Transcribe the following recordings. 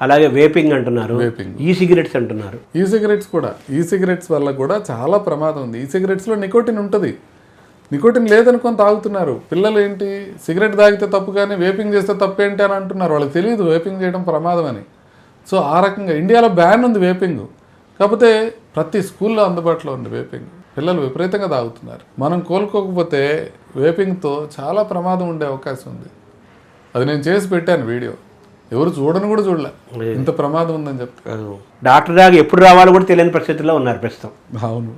అలాగే వేపింగ్ అంటున్నారు, ఈ సిగరెట్స్ అంటున్నారు. ఈ సిగరెట్స్ కూడా, ఈ సిగరెట్స్ వల్ల కూడా చాలా ప్రమాదం ఉంది. ఈ సిగరెట్స్లో నికోటిన్ ఉంటుంది. నికోటిన్ లేదనుకొని తాగుతున్నారు పిల్లలు. ఏంటి సిగరెట్ తాగితే తప్పు కానీ వేపింగ్ చేస్తే తప్పు ఏంటి అని అంటున్నారు. వాళ్ళకి తెలియదు వేపింగ్ చేయడం ప్రమాదం అని. సో ఆ రకంగా ఇండియాలో బ్యాన్ ఉంది వేపింగ్, కాకపోతే ప్రతి స్కూల్లో అందుబాటులో ఉంది వేపింగ్. పిల్లలు విపరీతంగా తాగుతున్నారు. మనం కోలుకోకపోతే వేపింగ్తో చాలా ప్రమాదం ఉండే అవకాశం ఉంది. అది నేను చేసి పెట్టాను వీడియో, ఎవరు చూడని కూడా చూడలే, ఇంత ప్రమాదం ఉందని చెప్తాను. డాక్టర్ దాకా ఎప్పుడు రావాలో కూడా తెలియని పరిస్థితుల్లో ఉన్నారు ప్రస్తుతం. అవును.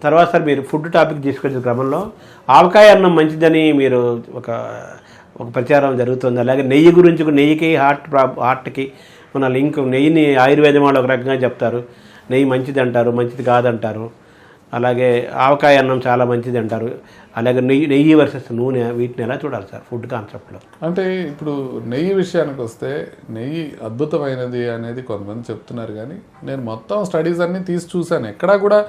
తర్వాత సార్ మీరు ఫుడ్ టాపిక్ తీసుకొచ్చే క్రమంలో ఆవకాయ అన్నం మంచిదని మీరు ఒక ప్రచారం జరుగుతుంది. అలాగే నెయ్యి గురించి, నెయ్యికి హార్ట్కి మన లింక్, నెయ్యిని ఆయుర్వేదం వాళ్ళు ఒక రకంగా చెప్తారు, నెయ్యి మంచిది అంటారు, మంచిది కాదంటారు. అలాగే ఆవకాయ అన్నం చాలా మంచిది అంటారు. అలాగే నెయ్యి వర్సెస్ నూనె, వీటిని ఎలా చూడాలి సార్ ఫుడ్ కాన్సెప్ట్లో? అంటే ఇప్పుడు నెయ్యి విషయానికి వస్తే నెయ్యి అద్భుతమైనది అనేది కొంతమంది చెప్తున్నారు, కానీ నేను మొత్తం స్టడీస్ అన్నీ తీసి చూశాను. ఎక్కడా కూడా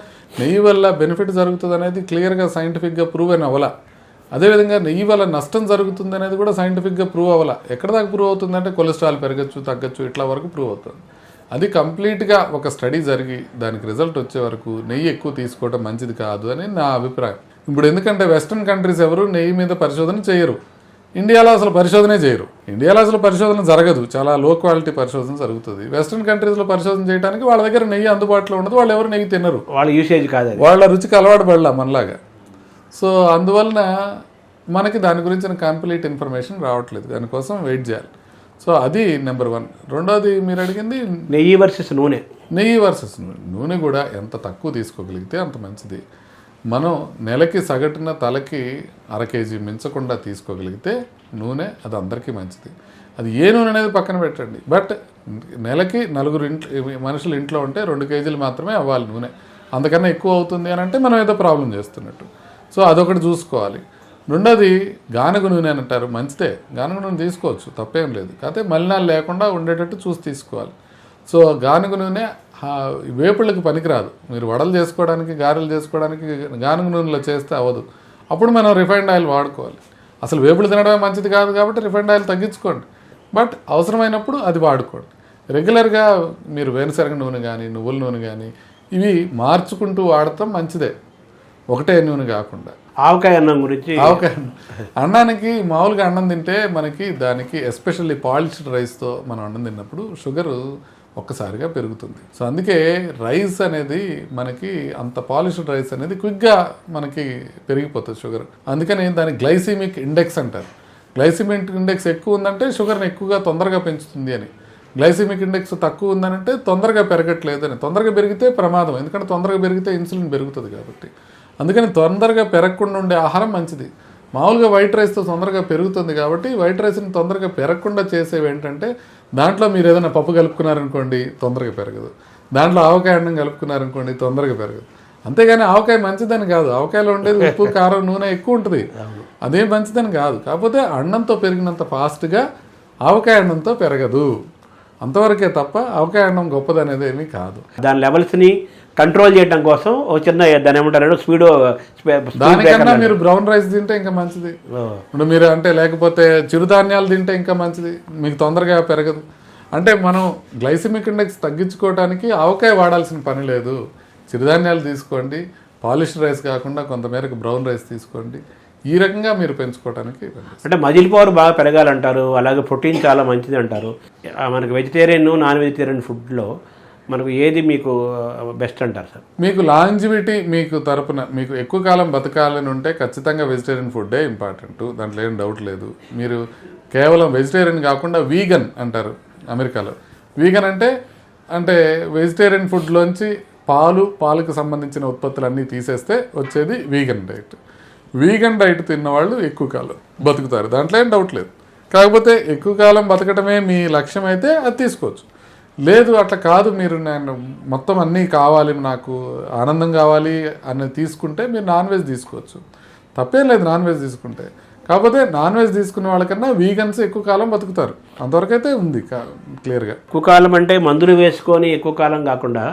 నెయ్యి వల్ల బెనిఫిట్ జరుగుతుంది అనేది క్లియర్గా సైంటిఫిక్గా ప్రూవ్ అని అవ్వాల. అదేవిధంగా నెయ్యి వల్ల నష్టం జరుగుతుంది అనేది కూడా సైంటిఫిక్గా ప్రూవ్ అవ్వాల. ఎక్కడ దాకా ప్రూవ్ అవుతుందంటే కొలెస్ట్రాల్ పెరగచ్చు, తగ్గచ్చు, ఇట్లా వరకు ప్రూవ్ అవుతుంది. అది కంప్లీట్గా ఒక స్టడీ జరిగి దానికి రిజల్ట్ వచ్చే వరకు నెయ్యి ఎక్కువ తీసుకోవడం మంచిది కాదు అని నా అభిప్రాయం. ఇప్పుడు ఎందుకంటే వెస్ట్రన్ కంట్రీస్ ఎవరు నెయ్యి మీద పరిశోధన చేయరు, ఇండియాలో అసలు పరిశోధనే చేయరు. ఇండియాలో అసలు పరిశోధన జరగదు, చాలా లో క్వాలిటీ పరిశోధన జరుగుతుంది. వెస్ట్రన్ కంట్రీస్లో పరిశోధన చేయడానికి వాళ్ళ దగ్గర నెయ్యి అందుబాటులో ఉండదు, వాళ్ళు ఎవరు నెయ్యి తినరు, వాళ్ళ యూసేజ్ కాదు, వాళ్ళ రుచికి అలవాటు పడలా మనలాగా. సో అందువలన మనకి దాని గురించిన కంప్లీట్ ఇన్ఫర్మేషన్ రావట్లేదు, దానికోసం వెయిట్ చేయాలి. సో అది నెంబర్ 1. రెండోది మీరు అడిగింది నెయ్యి వర్సెస్ నూనె. నెయ్యి వర్సెస్ నూనె కూడా ఎంత తక్కువ తీసుకోగలిగితే అంత మంచిది. మనం నెలకి సగటున తలకి 1/2 కేజీ మించకుండా తీసుకోగలిగితే నూనె అది అందరికీ మంచిది. అది ఏ నూనె అనేది పక్కన పెట్టండి, బట్ నెలకి 4 మనుషులు ఇంట్లో ఉంటే 2 కేజీలు మాత్రమే అవ్వాలి నూనె. అంతకన్నా ఎక్కువ అవుతుంది అని అంటే మనం ఏదో ప్రాబ్లం చేస్తున్నట్టు. సో అదొకటి చూసుకోవాలి. రెండోది గానుగ నూనె అని అంటారు, మంచిదే, గానుగ నూనె తీసుకోవచ్చు, తప్పేం లేదు, కాకపోతే మలినాలు లేకుండా ఉండేటట్టు చూసి తీసుకోవాలి. సో గానుగ నూనె వేపుళ్ళకి పనికిరాదు. మీరు వడలు చేసుకోవడానికి, గారెలు చేసుకోవడానికి గానుగ నూనెలో చేస్తే అవ్వదు. అప్పుడు మనం రిఫైండ్ ఆయిల్ వాడుకోవాలి. అసలు వేపుళ్ళు తినడమే మంచిది కాదు కాబట్టి రిఫైండ్ ఆయిల్ తగ్గించుకోండి, బట్ అవసరమైనప్పుడు అది వాడుకోండి. రెగ్యులర్గా మీరు వేరుశనగ నూనె కానీ, నువ్వుల నూనె కానీ ఇవి మార్చుకుంటూ వాడటం మంచిదే, ఒకటే నూనె కాకుండా. ఆవకాయ అన్నం గురించి, ఆవకాయ అన్నానికి మామూలుగా అన్నం తింటే మనకి దానికి ఎస్పెషల్లీ పాలిష్డ్ రైస్తో మనం అన్నం తిన్నప్పుడు షుగరు ఒక్కసారిగా పెరుగుతుంది. సో అందుకే రైస్ అనేది మనకి అంత పాలిష్డ్ రైస్ అనేది క్విక్గా మనకి పెరిగిపోతుంది షుగర్. అందుకని దాని గ్లైసిమిక్ ఇండెక్స్ అంటారు. గ్లైసిమిక్ ఇండెక్స్ ఎక్కువ ఉందంటే షుగర్ని ఎక్కువగా తొందరగా పెంచుతుంది అని, గ్లైసిమిక్ ఇండెక్స్ తక్కువ ఉందనంటే తొందరగా పెరగట్లేదు అని. తొందరగా పెరిగితే ప్రమాదం, ఎందుకంటే తొందరగా పెరిగితే ఇన్సులిన్ పెరుగుతుంది కాబట్టి. అందుకని తొందరగా పెరగకుండా ఉండే ఆహారం మంచిది. మామూలుగా వైట్ రైస్తో తొందరగా పెరుగుతుంది కాబట్టి వైట్ రైస్ని తొందరగా పెరగకుండా చేసేవి ఏంటంటే, దాంట్లో మీరు ఏదైనా పప్పు కలుపుకున్నారనుకోండి తొందరగా పెరగదు, దాంట్లో ఆవకాయ అన్నం కలుపుకున్నారనుకోండి తొందరగా పెరగదు. అంతేగాని ఆవకాయ మంచిదని కాదు, ఆవకాయలో ఉండేది ఉప్పు, కారం, నూనె ఎక్కువ ఉంటుంది, అదేం మంచిదని కాదు. కాకపోతే అన్నంతో పెరిగినంత ఫాస్ట్గా ఆవకాయ అన్నంతో పెరగదు, అంతవరకే తప్ప ఆవకాయ అన్నం గొప్పదనేది ఏమీ కాదు. దాని లెవెల్స్ని కంట్రోల్ చేయడం కోసం ఒక చిన్న దాని ఏమంటారు స్పీడ్, దానికన్నా మీరు బ్రౌన్ రైస్ తింటే ఇంకా మంచిది. ఇప్పుడు మీరు అంటే లేకపోతే చిరుధాన్యాలు తింటే ఇంకా మంచిది, మీకు తొందరగా పెరగదు. అంటే మనం గ్లైసిమిక్ ఇండెక్స్ తగ్గించుకోవడానికి ఆవకాయ వాడాల్సిన పని లేదు. చిరుధాన్యాలు తీసుకోండి, పాలిష్డ్ రైస్ కాకుండా కొంతమేరకు బ్రౌన్ రైస్ తీసుకోండి, ఈ రకంగా మీరు పెంచుకోవడానికి. అంటే మజిల్ పవర్ బాగా పెరగాలంటారు, అలాగే ప్రోటీన్ చాలా మంచిది అంటారు. మనకి వెజిటేరియన్, నాన్ వెజిటేరియన్ ఫుడ్లో మనకు ఏది మీకు బెస్ట్ అంటారు సార్? మీకు లాంజివిటీ మీకు తరపున మీకు ఎక్కువ కాలం బతకాలని ఉంటే ఖచ్చితంగా వెజిటేరియన్ ఫుడ్డే ఇంపార్టెంట్, దాంట్లో ఏం డౌట్ లేదు. మీరు కేవలం వెజిటేరియన్ కాకుండా వీగన్ అంటారు అమెరికాలో. వీగన్ అంటే వెజిటేరియన్ ఫుడ్లోంచి పాలకు సంబంధించిన ఉత్పత్తులన్నీ తీసేస్తే వచ్చేది వీగన్ డైట్. వీగన్ డైట్ తిన్నవాళ్ళు ఎక్కువ కాలం బతుకుతారు, దాంట్లో ఏం డౌట్ లేదు. కాకపోతే ఎక్కువ కాలం బతకటమే మీ లక్ష్యం అయితే అది తీసుకోవచ్చు. లేదు అట్లా కాదు, మీరు నేను మొత్తం అన్నీ కావాలి, నాకు ఆనందం కావాలి అని తీసుకుంటే మీరు నాన్ వెజ్ తీసుకోవచ్చు, తప్పేం లేదు నాన్ వెజ్ తీసుకుంటే. కాకపోతే నాన్ వెజ్ తీసుకునే వాళ్ళకన్నా వీగన్స్ ఎక్కువ కాలం బతుకుతారు, అంతవరకైతే ఉంది క్లియర్గా. ఎక్కువ కాలం అంటే మందులు వేసుకొని ఎక్కువ కాలం కాకుండా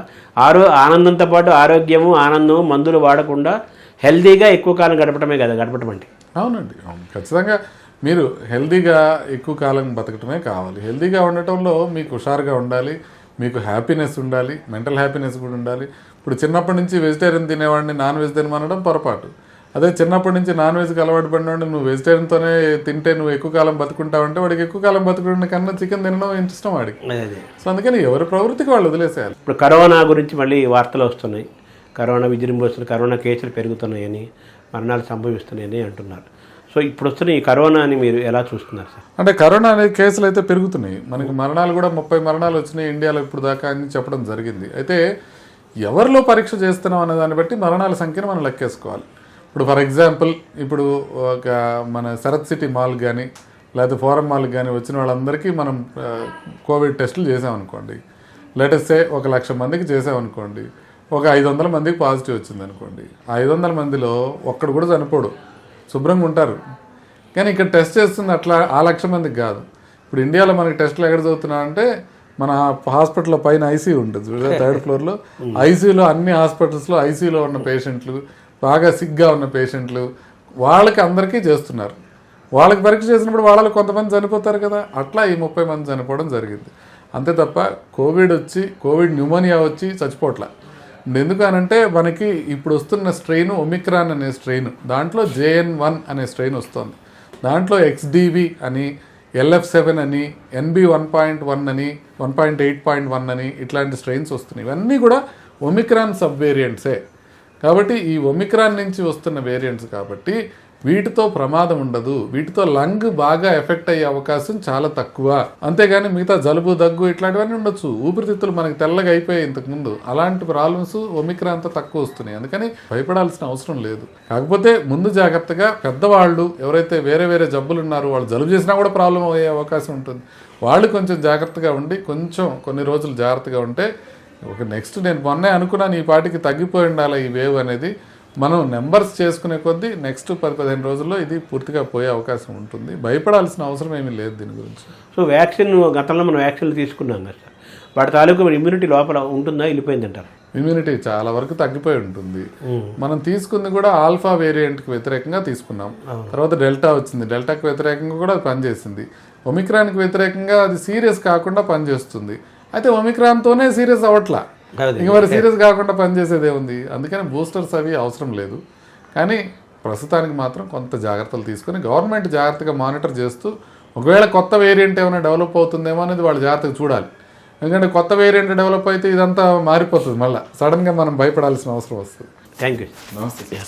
ఆనందంతో పాటు ఆరోగ్యము, ఆనందము, మందులు వాడకుండా హెల్తీగా ఎక్కువ కాలం గడపడమే కదా గడపడం అంటే. అవునండి, అవును, ఖచ్చితంగా మీరు హెల్దీగా ఎక్కువ కాలం బతకటమే కావాలి. హెల్దీగా ఉండటంలో మీకు హుషారుగా ఉండాలి, మీకు హ్యాపీనెస్ ఉండాలి, మెంటల్ హ్యాపీనెస్ కూడా ఉండాలి. ఇప్పుడు చిన్నప్పటి నుంచి వెజిటేరియన్ తినేవాడిని నాన్ వెజ్ తినమనడం పొరపాటు. అదే చిన్నప్పటి నుంచి నాన్ వెజ్కి అలవాటు పడినవాడిని నువ్వు వెజిటేరియన్తోనే తింటే నువ్వు ఎక్కువ కాలం బతుకుంటావంటే వాడికి ఎక్కువ కాలం బతుకునే కన్నా చికెన్ తినడం ఇష్టం వాడికి. సో అందుకని ఎవరి ప్రవృత్తికి వాళ్ళు వదిలేసేయాలి. ఇప్పుడు కరోనా గురించి మళ్ళీ వార్తలు వస్తున్నాయి, కరోనా విజృంభిస్తుంది, కరోనా కేసులు పెరుగుతున్నాయని, మరణాలు సంభవిస్తున్నాయని అంటున్నారు. సో ఇప్పుడు వస్తున్న ఈ కరోనాని మీరు ఎలా చూస్తున్నారు సార్? అంటే కరోనా అనే కేసులు అయితే పెరుగుతున్నాయి. మనకి మరణాలు కూడా 30 మరణాలు వచ్చినాయి ఇండియాలో ఇప్పుడు దాకా అని చెప్పడం జరిగింది. అయితే ఎవరిలో పరీక్ష చేస్తున్నాం అనే దాన్ని బట్టి మరణాల సంఖ్యను మనం లెక్కేసుకోవాలి. ఇప్పుడు ఫర్ ఎగ్జాంపుల్ ఇప్పుడు ఒక మన శరత్ సిటీ మాల్ కానీ లేకపోతే ఫోరం మాల్కి కానీ వచ్చిన వాళ్ళందరికీ మనం కోవిడ్ టెస్టులు చేసామనుకోండి. లెటస్ సే 1,00,000 మందికి చేసామనుకోండి, ఒక 500 మందికి పాజిటివ్ వచ్చింది అనుకోండి. 500 మందిలో ఒక్కడు కూడా చనిపోడు, శుభ్రంగా ఉంటారు. కానీ ఇక్కడ టెస్ట్ చేస్తుంది అట్లా 1,00,000 మందికి కాదు. ఇప్పుడు ఇండియాలో మనకి టెస్టులు ఎక్కడ చదువుతున్నారంటే మన హాస్పిటల్లో పైన ఐసీయూ ఉంటుంది, 3rd ఫ్లోర్లో ఐసీయూలో, అన్ని హాస్పిటల్స్లో ఐసీయూలో ఉన్న పేషెంట్లు, బాగా సిగ్గా ఉన్న పేషెంట్లు, వాళ్ళకి అందరికీ చేస్తున్నారు. వాళ్ళకి పరీక్ష చేసినప్పుడు వాళ్ళలో కొంతమంది చనిపోతారు కదా, అట్లా ఈ 30 మంది చనిపోవడం జరిగింది. అంతే తప్ప కోవిడ్ న్యూమోనియా వచ్చి చచ్చిపోవట్ల. ఎందుకు అనంటే మనకి ఇప్పుడు వస్తున్న స్ట్రెయిన్ ఒమిక్రాన్ అనే స్ట్రెయిన్, దాంట్లో JN1 అనే స్ట్రెయిన్ వస్తుంది. దాంట్లో XDV అని, LF7 అని, NB 1.1 అని, 1.8.1 అని ఇట్లాంటి స్ట్రెయిన్స్ వస్తున్నాయి. ఇవన్నీ కూడా ఒమిక్రాన్ సబ్ వేరియంట్సే. కాబట్టి ఈ ఒమిక్రాన్ నుంచి వస్తున్న వేరియంట్స్ కాబట్టి వీటితో ప్రమాదం ఉండదు, వీటితో లంగ్ బాగా ఎఫెక్ట్ అయ్యే అవకాశం చాలా తక్కువ. అంతేగాని మిగతా జలుబు, దగ్గు ఇట్లాంటివన్నీ ఉండొచ్చు. ఊపిరితిత్తులు మనకి తెల్లగా అయిపోయాయి ఇంతకుముందు, అలాంటి ప్రాబ్లమ్స్ ఒమిక్రాన్తో తక్కువ వస్తున్నాయి. అందుకని భయపడాల్సిన అవసరం లేదు. కాకపోతే ముందు జాగ్రత్తగా పెద్దవాళ్ళు ఎవరైతే వేరే వేరే జబ్బులు ఉన్నారో, వాళ్ళు జలుబు చేసినా కూడా ప్రాబ్లం అయ్యే అవకాశం ఉంటుంది. వాళ్ళు కొంచెం జాగ్రత్తగా ఉండి కొన్ని రోజులు జాగ్రత్తగా ఉంటే నెక్స్ట్ నేను మొన్నే అనుకున్నాను ఈ పాటికి తగ్గిపోయి ఉండాలి ఈ వేవ్ అనేది. మనం నెంబర్స్ చేసుకునే కొద్దీ నెక్స్ట్ 10-15 రోజుల్లో ఇది పూర్తిగా పోయే అవకాశం ఉంటుంది. భయపడాల్సిన అవసరం ఏమీ లేదు దీని గురించి. సో వ్యాక్సిన్, గతంలో మనం వ్యాక్సిన్లు తీసుకున్నాం కదా సార్, వాటి తాలూకు ఇమ్యూనిటీ లోపల ఉంటుందా, వెళ్ళిపోయిందంటారు? ఇమ్యూనిటీ చాలా వరకు తగ్గిపోయి ఉంటుంది. మనం తీసుకుంది కూడా ఆల్ఫా వేరియంట్కి వ్యతిరేకంగా తీసుకున్నాం. తర్వాత డెల్టా వచ్చింది, డెల్టాకి వ్యతిరేకంగా కూడా అది పనిచేసింది. ఒమిక్రాన్కి వ్యతిరేకంగా అది సీరియస్ కాకుండా పనిచేస్తుంది. అయితే ఒమిక్రాన్తోనే సీరియస్ అవ్వట్లా, ఇంక మరి సీరియస్ కాకుండా పనిచేసేదే ఉంది. అందుకని బూస్టర్స్ అవి అవసరం లేదు. కానీ ప్రస్తుతానికి మాత్రం కొంత జాగ్రత్తలు తీసుకొని గవర్నమెంట్ జాగ్రత్తగా మానిటర్ చేస్తూ, ఒకవేళ కొత్త వేరియంట్ ఏమైనా డెవలప్ అవుతుందేమో అనేది వాళ్ళు జాగ్రత్తగా చూడాలి. ఎందుకంటే కొత్త వేరియంట్ డెవలప్ అయితే ఇదంతా మారిపోతుంది, మళ్ళీ సడన్గా మనం భయపడాల్సిన అవసరం వస్తుంది. Thank you. నమస్తే.